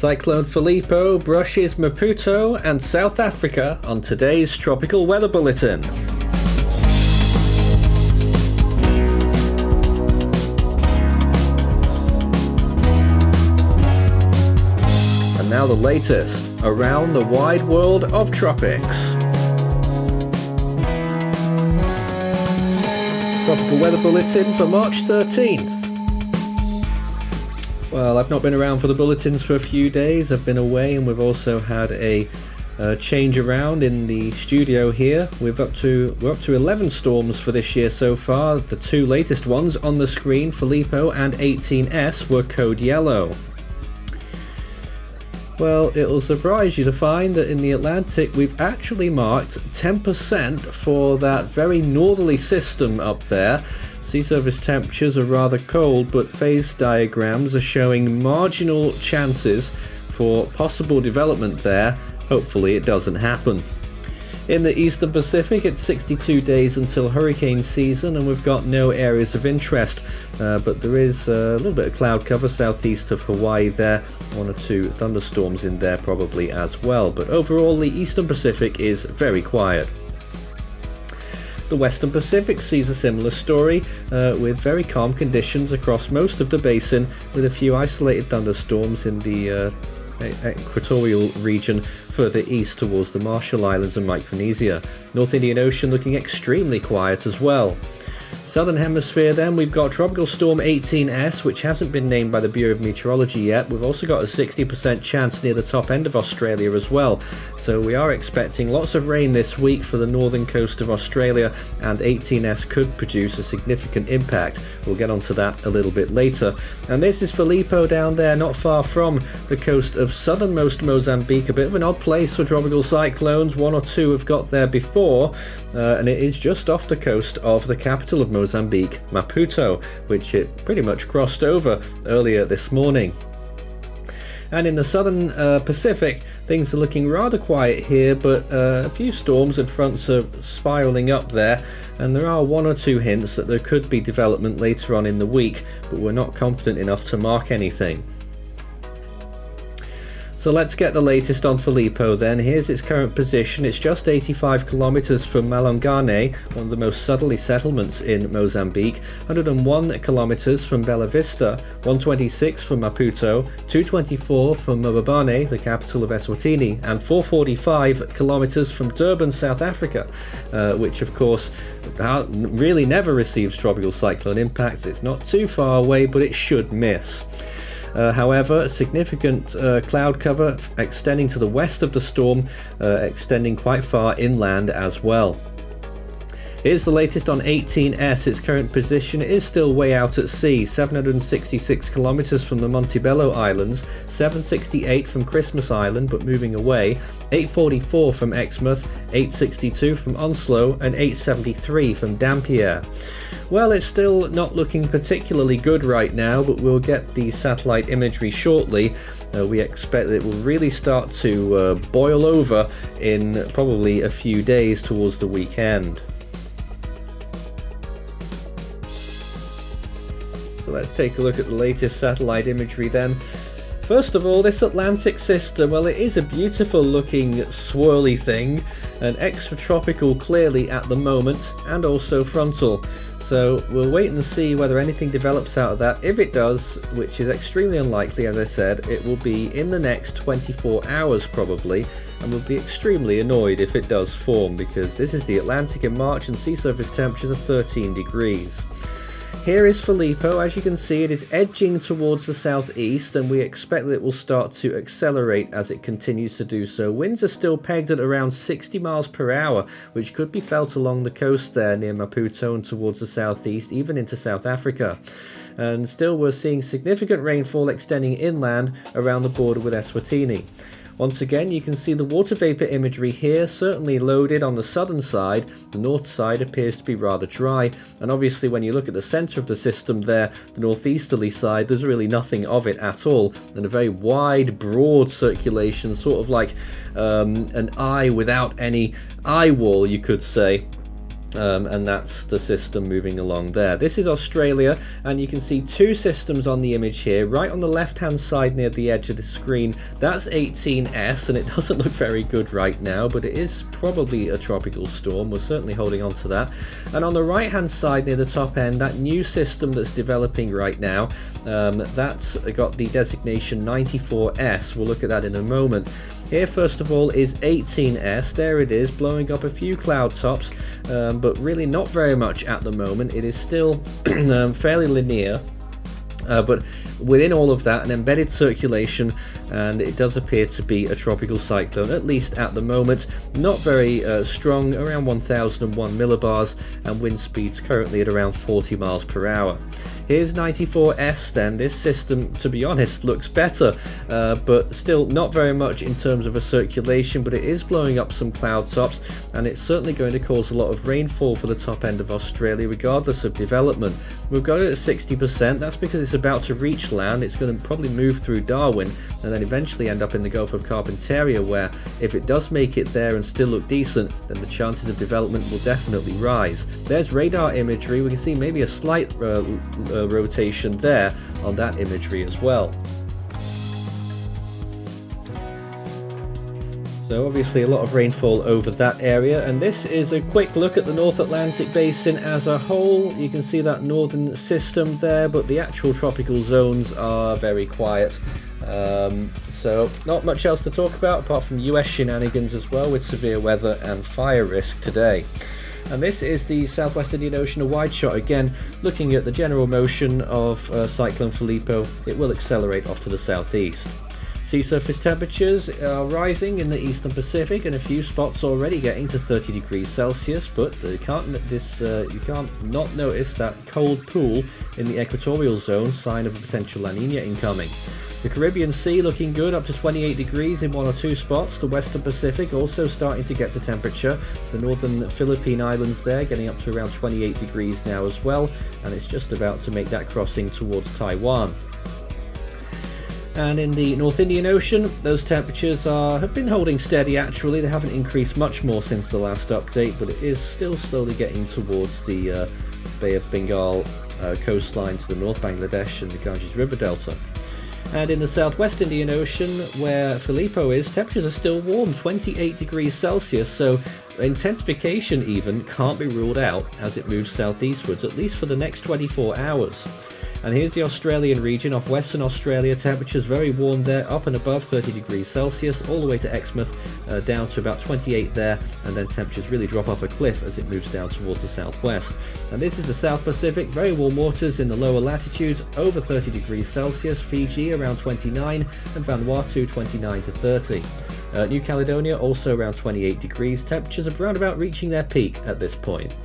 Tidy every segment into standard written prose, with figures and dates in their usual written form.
Cyclone Filipo brushes Maputo and South Africa on today's Tropical Weather Bulletin. And now the latest around the wide world of tropics. Tropical Weather Bulletin for March 13th. Well, I've not been around for the bulletins for a few days. I've been away, and we've also had a change around in the studio here. We're up to 11 storms for this year so far. The two latest ones on the screen, Filipo and 18S, were code yellow. Well, it'll surprise you to find that in the Atlantic we've actually marked 10% for that very northerly system up there. Sea surface temperatures are rather cold, but phase diagrams are showing marginal chances for possible development there. Hopefully it doesn't happen. In the Eastern Pacific, it's 62 days until hurricane season, and we've got no areas of interest, but there is a little bit of cloud cover southeast of Hawaii there, one or two thunderstorms in there probably as well, but overall the Eastern Pacific is very quiet. The Western Pacific sees a similar story, with very calm conditions across most of the basin, with a few isolated thunderstorms in the equatorial region further east towards the Marshall Islands and Micronesia. North Indian Ocean looking extremely quiet as well. Southern Hemisphere then, we've got Tropical Storm 18S, which hasn't been named by the Bureau of Meteorology yet. We've also got a 60% chance near the top end of Australia as well. So we are expecting lots of rain this week for the northern coast of Australia, and 18S could produce a significant impact. We'll get onto that a little bit later. And this is Filipo down there, not far from the coast of southernmost Mozambique. A bit of an odd place for tropical cyclones. One or two have got there before, and it is just off the coast of the capital of Mozambique, Maputo, which it pretty much crossed over earlier this morning. And in the southern Pacific, things are looking rather quiet here, but a few storms and fronts are spiraling up there, and there are one or two hints that there could be development later on in the week, but we're not confident enough to mark anything. So let's get the latest on Filipo then. Here's its current position. It's just 85 kilometers from Malongane, one of the most southerly settlements in Mozambique, 101 kilometers from Bela Vista, 126 from Maputo, 224 from Mbabane, the capital of eSwatini, and 445 kilometers from Durban, South Africa, which of course really never receives tropical cyclone impacts. It's not too far away, but it should miss. However, significant cloud cover extending to the west of the storm, extending quite far inland as well. Here's the latest on 18S. Its current position is still way out at sea, 766 kilometers from the Montebello Islands, 768 from Christmas Island but moving away, 844 from Exmouth, 862 from Onslow, and 873 from Dampier. Well, it's still not looking particularly good right now, but we'll get the satellite imagery shortly. We expect that it will really start to boil over in probably a few days towards the weekend. So let's take a look at the latest satellite imagery then. First of all, this Atlantic system, well, it is a beautiful looking swirly thing, and extratropical clearly at the moment, and also frontal. So we'll wait and see whether anything develops out of that. If it does, which is extremely unlikely, as I said, it will be in the next 24 hours probably, and we'll be extremely annoyed if it does form, because this is the Atlantic in March and sea surface temperatures are 13 degrees. Here is Filipo. As you can see, it is edging towards the southeast, and we expect that it will start to accelerate as it continues to do so. Winds are still pegged at around 60 miles per hour, which could be felt along the coast there near Maputo and towards the southeast, even into South Africa. And still we're seeing significant rainfall extending inland around the border with eSwatini. Once again, you can see the water vapor imagery here, certainly loaded on the southern side. The north side appears to be rather dry, and obviously when you look at the center of the system there, the northeasterly side, there's really nothing of it at all, and a very wide, broad circulation, sort of like an eye without any eye wall, you could say. And that's the system moving along there. This is Australia, and you can see two systems on the image here. Right on the left hand side near the edge of the screen, that's 18S, and it doesn't look very good right now, but it is probably a tropical storm. We're certainly holding on to that. And on the right hand side near the top end, that new system that's developing right now, that's got the designation 94S. We'll look at that in a moment. Here, first of all, is 18S. There it is, blowing up a few cloud tops, but really not very much at the moment. It is still fairly linear, but within all of that, an embedded circulation, and it does appear to be a tropical cyclone, at least at the moment. Not very strong, around 1001 millibars, and wind speeds currently at around 40 miles per hour. Here's 94S then. This system, to be honest, looks better, but still not very much in terms of a circulation, but it is blowing up some cloud tops, and it's certainly going to cause a lot of rainfall for the top end of Australia, regardless of development. We've got it at 60%. That's because it's about to reach land. It's going to probably move through Darwin and then eventually end up in the Gulf of Carpentaria, where if it does make it there and still look decent, then the chances of development will definitely rise. There's radar imagery. We can see maybe a slight rotation there on that imagery as well. So obviously a lot of rainfall over that area, and this is a quick look at the North Atlantic Basin as a whole. You can see that northern system there, but the actual tropical zones are very quiet. So not much else to talk about apart from US shenanigans as well, with severe weather and fire risk today. And this is the Southwest Indian Ocean, a wide shot again, looking at the general motion of Cyclone Filipo. It will accelerate off to the southeast. Sea surface temperatures are rising in the eastern Pacific, and a few spots already getting to 30 degrees Celsius, but you can't not notice that cold pool in the equatorial zone, sign of a potential La Nina incoming. The Caribbean Sea looking good, up to 28 degrees in one or two spots. The Western Pacific also starting to get to temperature. The northern Philippine Islands there getting up to around 28 degrees now as well, and it's just about to make that crossing towards Taiwan. And in the North Indian Ocean, those temperatures have been holding steady actually. They haven't increased much more since the last update, but it is still slowly getting towards the Bay of Bengal coastline to the North Bangladesh and the Ganges River Delta. And in the Southwest Indian Ocean, where Filipo is, temperatures are still warm, 28 degrees Celsius, so intensification even can't be ruled out as it moves southeastwards, at least for the next 24 hours. And here's the Australian region off Western Australia. Temperatures very warm there, up and above 30 degrees Celsius, all the way to Exmouth, down to about 28 there, and then temperatures really drop off a cliff as it moves down towards the southwest. And this is the South Pacific, very warm waters in the lower latitudes, over 30 degrees Celsius, Fiji around 29, and Vanuatu 29 to 30. New Caledonia also around 28 degrees, temperatures are around about reaching their peak at this point.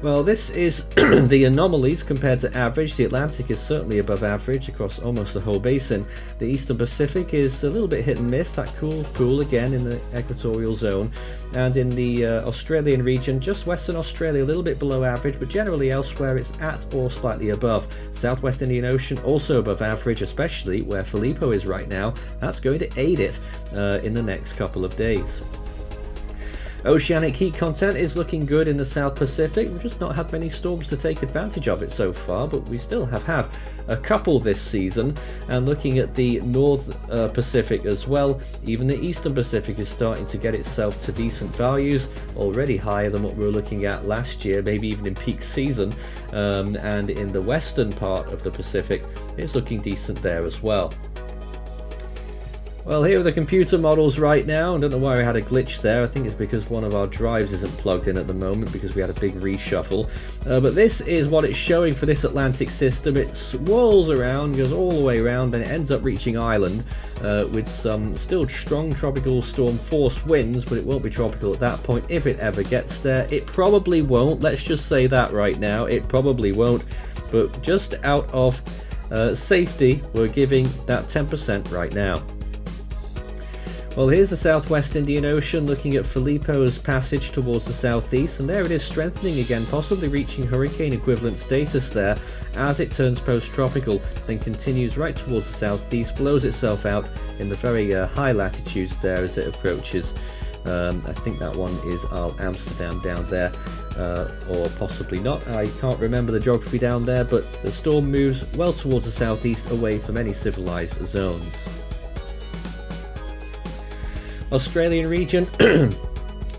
Well, this is the anomalies compared to average. The Atlantic is certainly above average across almost the whole basin. The Eastern Pacific is a little bit hit and miss, that cool pool again in the equatorial zone. And in the Australian region, just Western Australia, a little bit below average, but generally elsewhere it's at or slightly above. Southwest Indian Ocean also above average, especially where Filipo is right now. That's going to aid it in the next couple of days. Oceanic heat content is looking good in the South Pacific. We've just not had many storms to take advantage of it so far, but we still have had a couple this season. And looking at the North Pacific as well, even the Eastern Pacific is starting to get itself to decent values, already higher than what we were looking at last year, maybe even in peak season. And in the western part of the Pacific, it's looking decent there as well. Well, here are the computer models right now. I don't know why we had a glitch there. I think it's because one of our drives isn't plugged in at the moment because we had a big reshuffle. But this is what it's showing for this Atlantic system. It swirls around, goes all the way around, and it ends up reaching Ireland with some still strong tropical storm force winds, but it won't be tropical at that point if it ever gets there. It probably won't. Let's just say that right now. It probably won't. But just out of safety, we're giving that 10% right now. Well, here's the Southwest Indian Ocean looking at Filipo's passage towards the southeast, and there it is strengthening again, possibly reaching hurricane equivalent status there as it turns post-tropical, then continues right towards the southeast, blows itself out in the very high latitudes there as it approaches I think that one is Amsterdam down there, or possibly not. I can't remember the geography down there, but the storm moves well towards the southeast, away from any civilized zones. Australian region.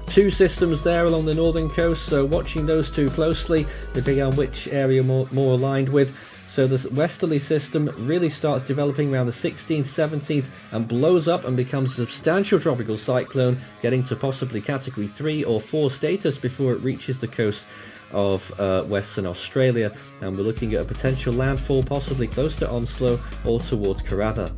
Two systems there along the northern coast, so watching those two closely, depending on which area more aligned with. So the westerly system really starts developing around the 16th, 17th and blows up and becomes a substantial tropical cyclone, getting to possibly category 3 or 4 status before it reaches the coast of Western Australia. And we're looking at a potential landfall possibly close to Onslow or towards Karratha.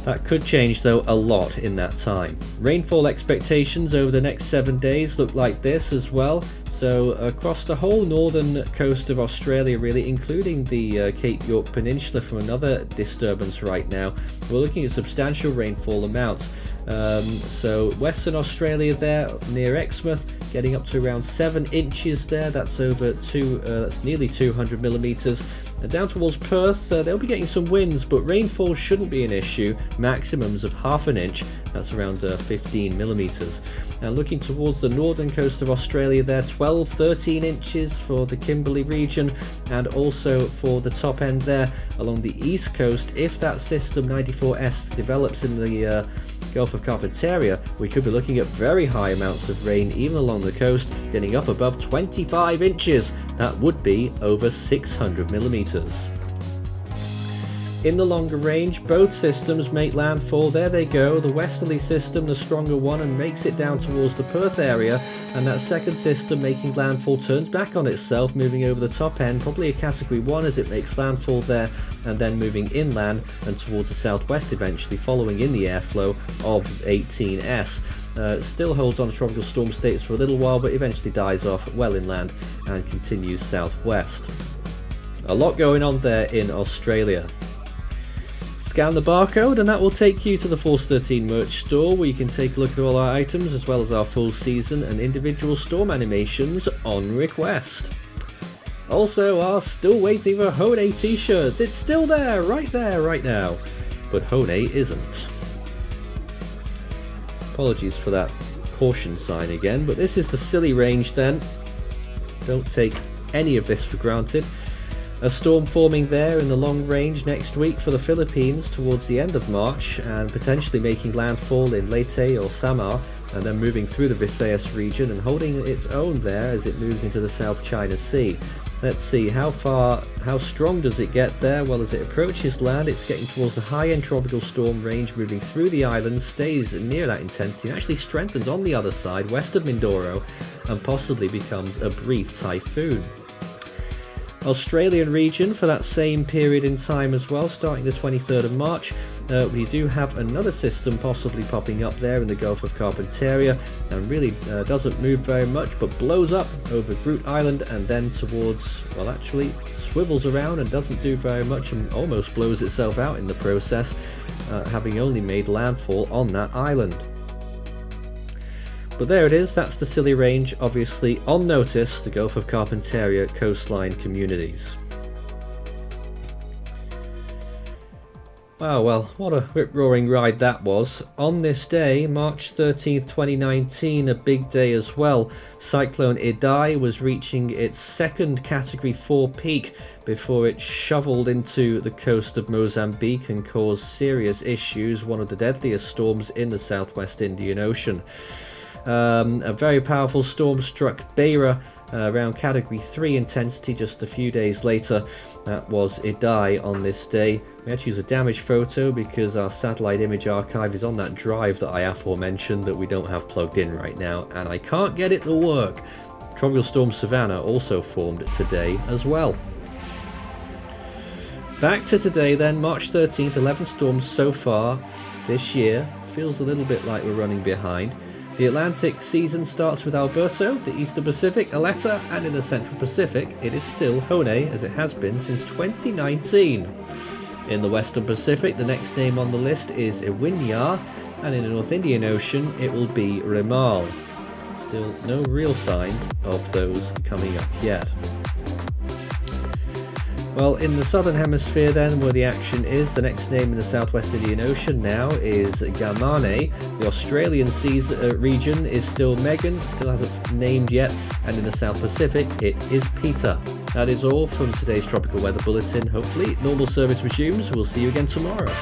That could change though a lot in that time. Rainfall expectations over the next 7 days look like this as well. So across the whole northern coast of Australia, really, including the Cape York Peninsula from another disturbance right now, we're looking at substantial rainfall amounts. So Western Australia there near Exmouth, getting up to around 7 inches there. That's that's nearly 200 millimeters. Down towards Perth, they'll be getting some winds, but rainfall shouldn't be an issue. Maximums of half an inch, that's around 15 millimeters. Now looking towards the northern coast of Australia there, 12-13 inches for the Kimberley region, and also for the top end there along the east coast. If that system 94S develops in the Gulf of Carpentaria, we could be looking at very high amounts of rain even along the coast, getting up above 25 inches. That would be over 600 millimeters. In the longer range, both systems make landfall. There they go, the westerly system, the stronger one, and makes it down towards the Perth area, and that second system making landfall turns back on itself, moving over the top end, probably a category 1 as it makes landfall there, and then moving inland and towards the southwest eventually, following in the airflow of 18S. Still holds on to tropical storm status for a little while, but eventually dies off well inland and continues southwest. A lot going on there in Australia. Scan the barcode and that will take you to the Force 13 merch store, where you can take a look at all our items as well as our full season and individual storm animations on request. Also, our still waiting for Hone t-shirts. It's still there right now, but Hone isn't. Apologies for that caution sign again, but this is the silly range then. Don't take any of this for granted. A storm forming there in the long range next week for the Philippines towards the end of March, and potentially making landfall in Leyte or Samar, and then moving through the Visayas region and holding its own there as it moves into the South China Sea. Let's see how strong does it get there. Well, as it approaches land, it's getting towards the high-end tropical storm range, moving through the islands, stays near that intensity, and actually strengthens on the other side, west of Mindoro, and possibly becomes a brief typhoon. Australian region for that same period in time as well, starting the 23rd of March. We do have another system possibly popping up there in the Gulf of Carpentaria, and really doesn't move very much, but blows up over Groot Island and then towards, well, actually swivels around and doesn't do very much and almost blows itself out in the process, having only made landfall on that island. But there it is, that's the silly range, obviously on notice, the Gulf of Carpentaria coastline communities. Wow, well, what a rip-roaring ride that was. On this day, March 13th, 2019, a big day as well. Cyclone Idai was reaching its second Category 4 peak before it shoveled into the coast of Mozambique and caused serious issues, one of the deadliest storms in the southwest Indian Ocean. A very powerful storm struck Beira around Category 3 intensity just a few days later. That was Idai on this day. We had to use a damaged photo because our satellite image archive is on that drive that I aforementioned that we don't have plugged in right now, and I can't get it to work. Tropical Storm Savannah also formed today as well. Back to today then, March 13th, 11 storms so far this year. Feels a little bit like we're running behind. The Atlantic season starts with Alberto, the Eastern Pacific, Aletta, and in the Central Pacific, it is still Hone, as it has been since 2019. In the Western Pacific, the next name on the list is Iwinya, and in the North Indian Ocean, it will be Remal. Still no real signs of those coming up yet. Well, in the southern hemisphere then, where the action is, the next name in the southwest Indian Ocean now is Gamane. The Australian seas region is still Megan, still hasn't named yet, and in the South Pacific it is Peter. That is all from today's Tropical Weather Bulletin. Hopefully normal service resumes. We'll see you again tomorrow.